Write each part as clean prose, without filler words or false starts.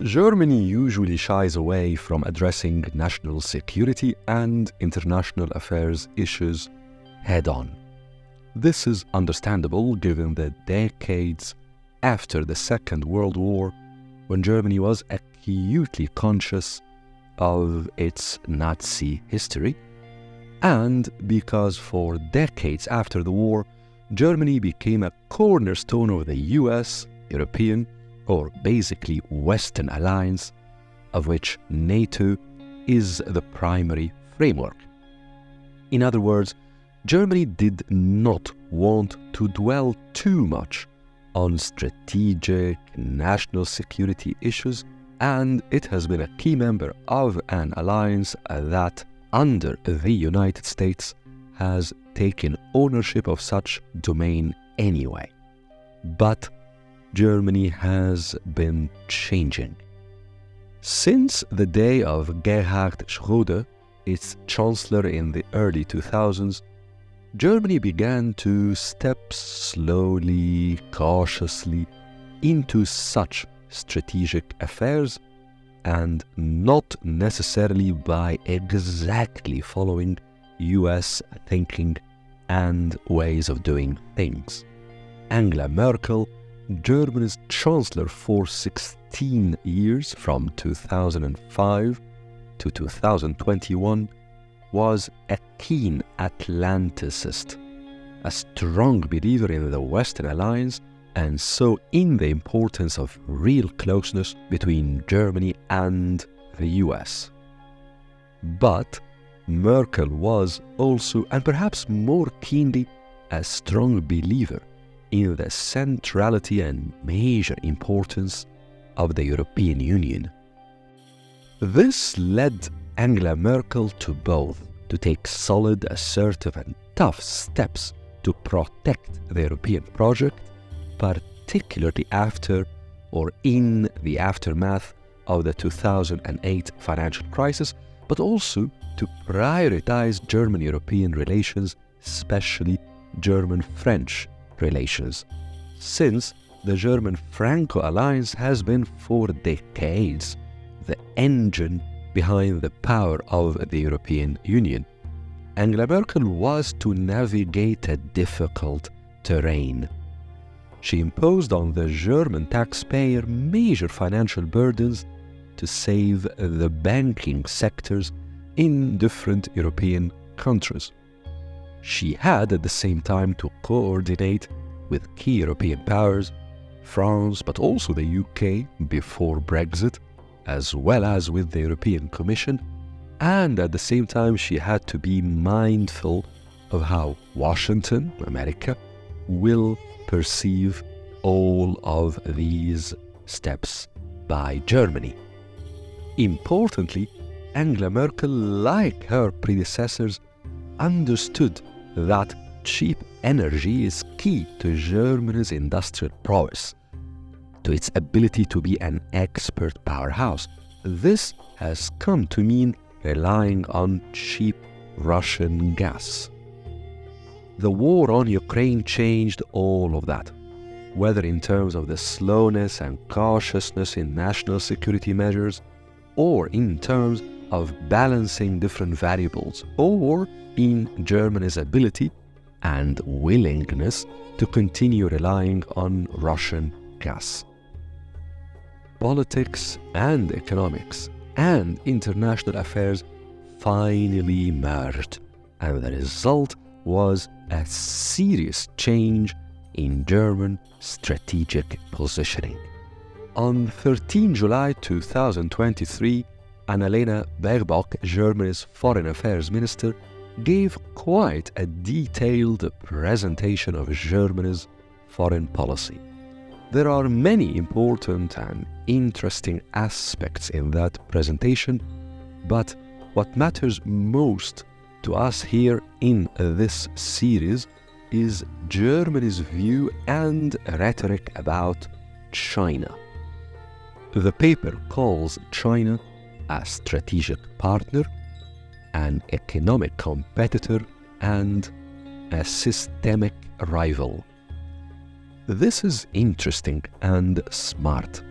Germany usually shies away from addressing national security and international affairs issues head-on. This is understandable given the decades after the Second World War, when Germany was acutely conscious of its Nazi history, and because for decades after the war, Germany became a cornerstone of the US, European, or basically Western alliance, of which NATO is the primary framework. In other words, Germany did not want to dwell too much on strategic national security issues, and it has been a key member of an alliance that, under the United States, has taken ownership of such domain anyway. But Germany has been changing. Since the day of Gerhard Schröder, its chancellor in the early 2000s, Germany began to step slowly, cautiously into such strategic affairs, and not necessarily by exactly following US thinking and ways of doing things. Angela Merkel, Germany's chancellor for 16 years from 2005 to 2021, was a keen Atlanticist, a strong believer in the Western alliance, and saw in the importance of real closeness between Germany and the US. But Merkel was also, and perhaps more keenly, a strong believer in the centrality and major importance of the European Union. This led Angela Merkel to both to take solid, assertive and tough steps to protect the European project, particularly after or in the aftermath of the 2008 financial crisis, but also to prioritize German-European relations, especially German-French relations, since the German-Franco alliance has been for decades the engine behind the power of the European Union. Angela Merkel was to navigate a difficult terrain. She imposed on the German taxpayer major financial burdens to save the banking sectors in different European countries. She had at the same time to coordinate with key European powers, France, but also the UK before Brexit, as well as with the European Commission, and at the same time she had to be mindful of how Washington, America, will perceive all of these steps by Germany. Importantly, Angela Merkel, like her predecessors, understood that cheap energy is key to Germany's industrial prowess, to its ability to be an export powerhouse. This has come to mean relying on cheap Russian gas. The war on Ukraine changed all of that, whether in terms of the slowness and cautiousness in national security measures, or in terms of balancing different variables, or in Germany's ability and willingness to continue relying on Russian gas. Politics and economics and international affairs finally merged, and the result was a serious change in German strategic positioning. On 13 July 2023, Annalena Baerbock, Germany's Foreign Affairs Minister, gave quite a detailed presentation of Germany's foreign policy. There are many important and interesting aspects in that presentation, but what matters most to us here in this series is Germany's view and rhetoric about China. The paper calls China a strategic partner, an economic competitor, and a systemic rival. This is interesting and smart.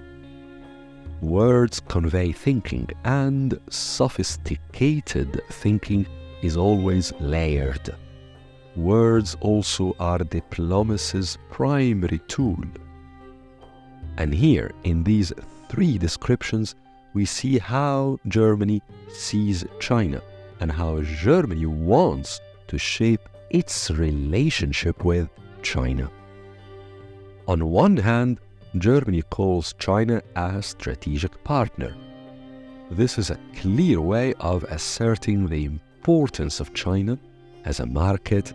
Words convey thinking, and sophisticated thinking is always layered. Words also are diplomacy's primary tool. And here, in these three descriptions, we see how Germany sees China and how Germany wants to shape its relationship with China. On one hand, Germany calls China a strategic partner. This is a clear way of asserting the importance of China as a market,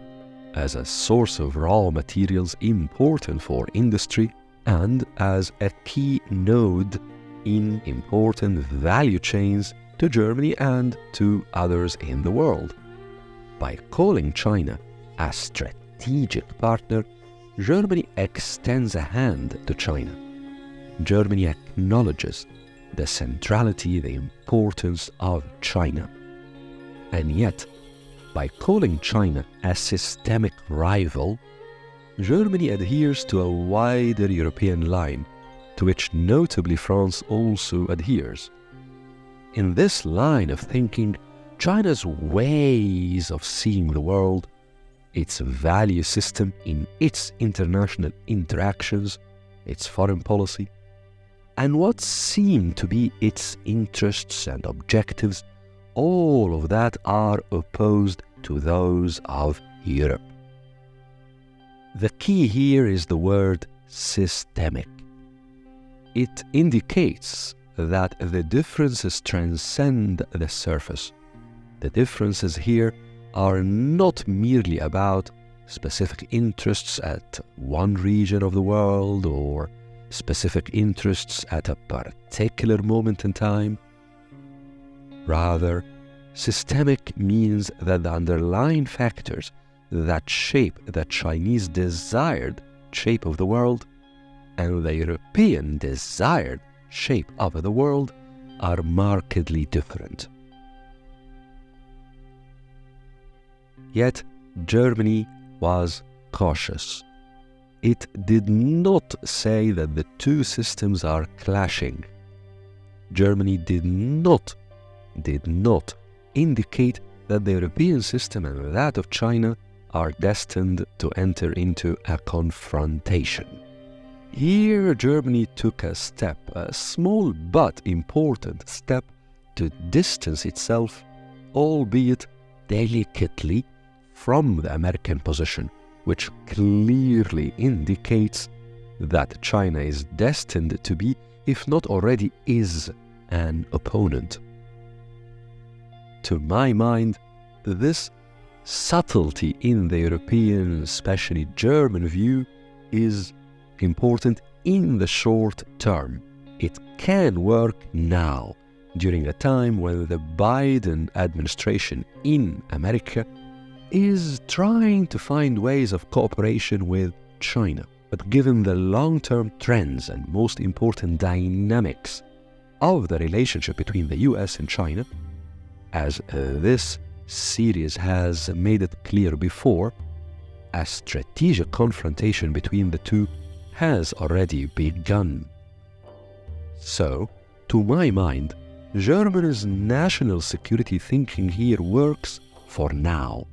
as a source of raw materials important for industry, and as a key node in important value chains to Germany and to others in the world. By calling China a strategic partner, Germany extends a hand to China. Germany acknowledges the centrality, the importance of China. And yet, by calling China a systemic rival, Germany adheres to a wider European line, to which notably France also adheres. In this line of thinking, China's ways of seeing the world, its value system in its international interactions, its foreign policy, and what seem to be its interests and objectives, all of that are opposed to those of Europe. The key here is the word systemic. It indicates that the differences transcend the surface. The differences here are not merely about specific interests at one region of the world or specific interests at a particular moment in time. Rather, systemic means that the underlying factors that shape the Chinese desired shape of the world and the European desired shape of the world are markedly different. Yet Germany was cautious. It did not say that the two systems are clashing. Germany did not indicate that the European system and that of China are destined to enter into a confrontation. Here Germany took a step, a small but important step, to distance itself, albeit delicately, from the American position, which clearly indicates that China is destined to be, if not already is, an opponent. To my mind, this subtlety in the European, especially German view, is important in the short term. It can work now, during a time when the Biden administration in America is trying to find ways of cooperation with China. But given the long-term trends and most important dynamics of the relationship between the US and China, as this series has made it clear before, a strategic confrontation between the two has already begun. So, to my mind, Germany's national security thinking here works for now.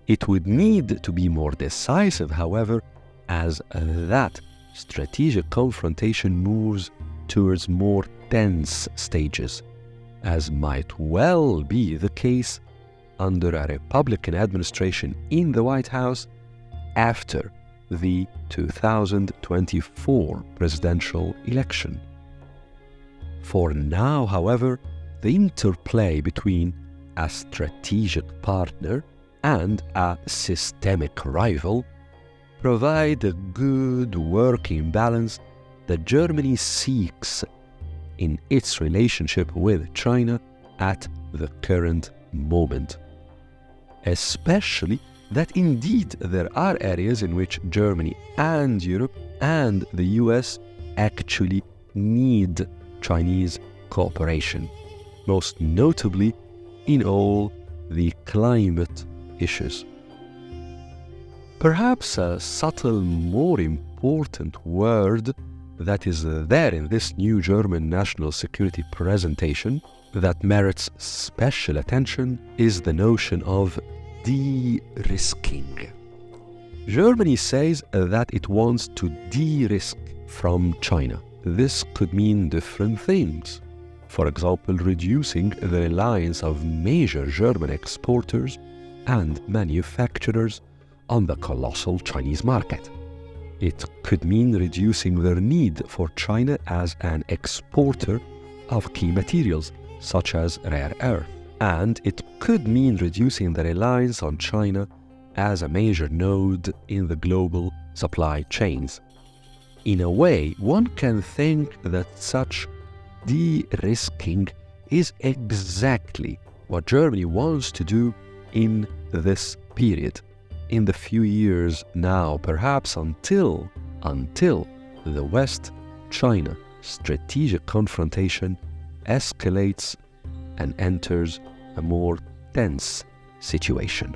It would need to be more decisive, however, as that strategic confrontation moves towards more tense stages, as might well be the case under a Republican administration in the White House after the 2024 presidential election. For now, however, the interplay between a strategic partner and a systemic rival provide a good working balance that Germany seeks in its relationship with China at the current moment. Especially that indeed there are areas in which Germany and Europe and the US actually need Chinese cooperation, most notably in all the climate issues. Perhaps a subtle, more important word that is there in this new German national security presentation that merits special attention is the notion of de-risking. Germany says that it wants to de-risk from China. This could mean different things. For example, reducing the reliance of major German exporters and manufacturers on the colossal Chinese market. It could mean reducing their need for China as an exporter of key materials, such as rare earth. And it could mean reducing the reliance on China as a major node in the global supply chains. In a way, one can think that such de-risking is exactly what Germany wants to do in this period, in the few years now, perhaps until the West-China strategic confrontation escalates and enters a more tense situation.